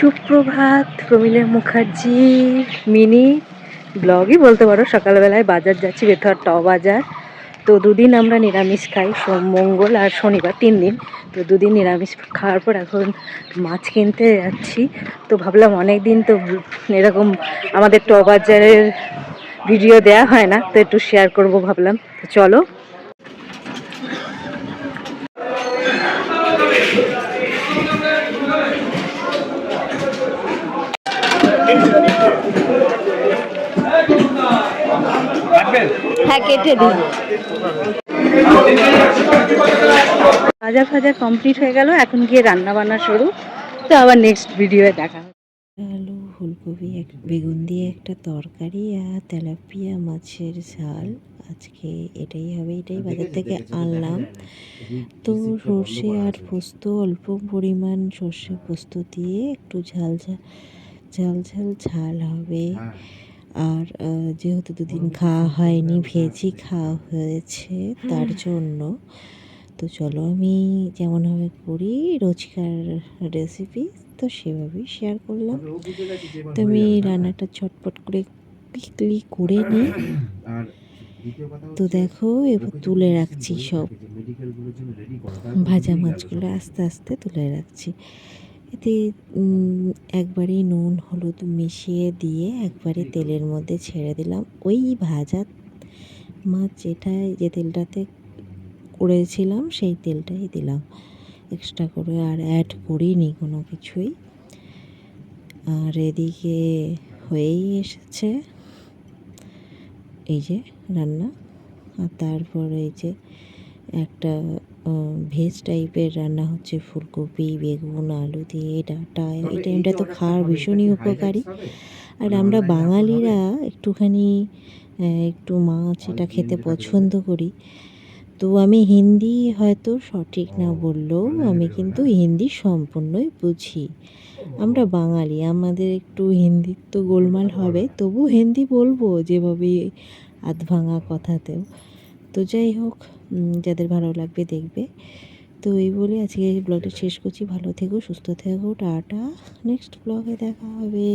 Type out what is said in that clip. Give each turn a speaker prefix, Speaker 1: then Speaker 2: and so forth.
Speaker 1: সুপ্রভাত। প্রমীলা মুখার্জি মিনি ব্লগই বলতে পারো। সকালবেলায় বাজার যাচ্ছি, বেথর ট বাজার। তো দুদিন আমরা নিরামিষ খাই, সোম মঙ্গল আর শনিবার, 3 দিন। তো দুদিন নিরামিষ খাওয়ার পর এখন মাছ কিনতে যাচ্ছি। তো ভাবলাম অনেক দিন তো এরকম আমাদের ট বাজারের ভিডিও দেয়া হয় না, তো একটু শেয়ার করব ভাবলাম। তো চলো। হ্যাঁ, কেটে দিই। ভাজা ভাজা কমপ্লিট হয়ে গেল, এখন গিয়ে রান্না বান্না শুরু। তো আবার নেক্সট ভিডিওয়ে দেখা হবে।
Speaker 2: আলু ফুলকপি বেগুন দিয়ে একটা তরকারি আর তেলাপিয়া মাছের ঝাল। আজকে এটাই হবে, এটাই বাজার থেকে আনলাম। তো সর্ষে আর পোস্ত, অল্প পরিমাণ সর্ষে পোস্ত দিয়ে একটু ঝাল ঝাল ঝাল ঝাল হবে। আর যেহেতু দুদিন খাওয়া হয়নি, ভেজই খাওয়া হয়েছে, তার জন্য তো চলো আমি যেমনভাবে করি রোজকার রেসিপি, তো সেভাবেই শেয়ার করলাম। তো আমি রান্নাটা চটপট করে কুইকলি করে নিই। তো দেখো এবার তুলে রাখছি সব ভাজা মাছগুলো, আস্তে আস্তে তুলে রাখছি। এতে একবারে নুন হলুদ মিশিয়ে দিয়ে একবারে তেলের মধ্যে ছেড়ে দিলাম। ওই ভাজা মাছ যে তেলটাতে করেছিলাম সেই তেলটাই দিলাম, এক্সট্রা করে আর অ্যাড করিনি কোনো কিছুই। আর এদিকে হয়েই এসেছে এই যে রান্না। আর তারপর এই যে একটা ভেজ টাইপের রান্না হচ্ছে, ফুলকপি বেগুন আলু দিয়ে ডাঁটা। এই টাইমটা তো খাওয়ার ভীষণই উপকারী। আর আমরা বাঙালিরা একটু মাছ এটা খেতে পছন্দ করি। তো আমি হিন্দি হয়তো সঠিক না বললেও আমি কিন্তু হিন্দি সম্পূর্ণই বুঝি। আমরা বাঙালি, আমাদের একটু হিন্দির তো গোলমাল হবে, তবু হিন্দি বলবো যেভাবে আধভাঙা কথাতেও। তো যাই হোক, যাদের ভালো লাগবে দেখবে। তো এই বলে আজকে ব্লগটা শেষ করছি। ভালো থেকো, সুস্থ থেকো, টাটা। নেক্সট ব্লগে দেখা হবে।